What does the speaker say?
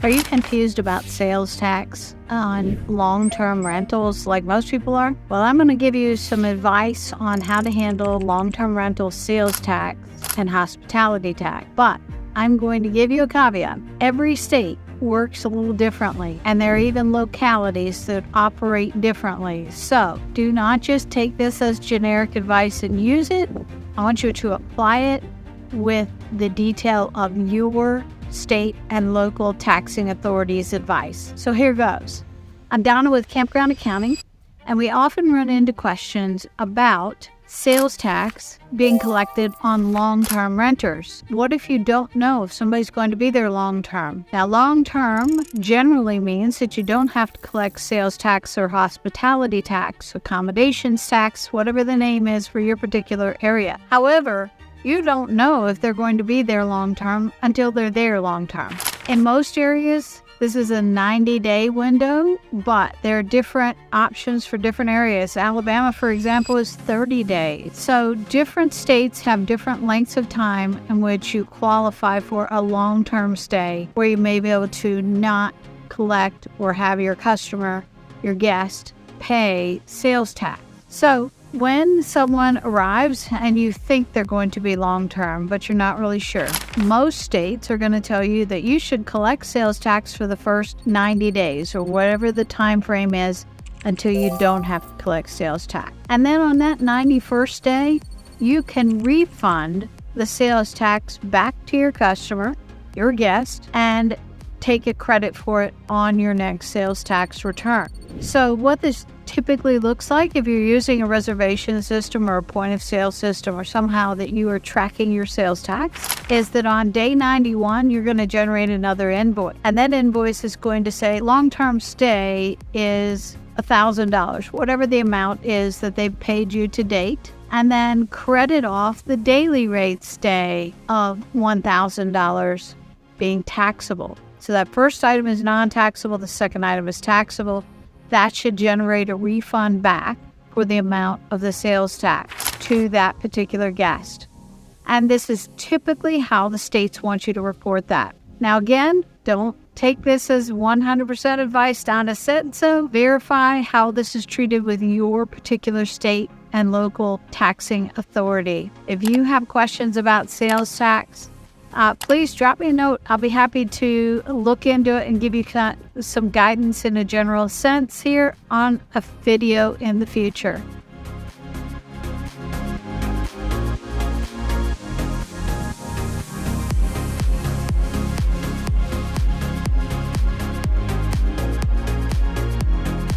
Are you confused about sales tax on long-term rentals like most people are? Well, I'm going to give you some advice on how to handle long-term rental sales tax and hospitality tax. But I'm going to give you a caveat. Every state works a little differently, and there are even localities that operate differently. So do not just take this as generic advice and use it. I want you to apply it with the detail of your state and local taxing authorities' advice. So here goes. I'm Donna with Campground Accounting, and we often run into questions about sales tax being collected on long-term renters. What if you don't know if somebody's going to be there long-term? Now, long-term generally means that you don't have to collect sales tax or hospitality tax, accommodations tax, whatever the name is for your particular area. However, you don't know if they're going to be there long-term until they're there long-term. In most areas, this is a 90-day window, but there are different options for different areas. Alabama, for example, is 30 days. So different states have different lengths of time in which you qualify for a long-term stay, where you may be able to not collect or have your customer, your guest, pay sales tax. So when someone arrives and you think they're going to be long-term, but you're not really sure, most states are going to tell you that you should collect sales tax for the first 90 days or whatever the time frame is until you don't have to collect sales tax. And then on that 91st day, you can refund the sales tax back to your customer, your guest, and take a credit for it on your next sales tax return. So what this typically looks like, if you're using a reservation system or a point of sale system or somehow that you are tracking your sales tax, is that on day 91, you're going to generate another invoice. And that invoice is going to say long-term stay is $1,000, whatever the amount is that they've paid you to date, and then credit off the daily rate stay of $1,000 being taxable. So that first item is non-taxable, the second item is taxable. That should generate a refund back for the amount of the sales tax to that particular guest. And this is typically how the states want you to report that. Now again, don't take this as 100% advice. Donna said so. Verify how this is treated with your particular state and local taxing authority. If you have questions about sales tax, please drop me a note. I'll be happy to look into it and give you some guidance in a general sense here on a video in the future.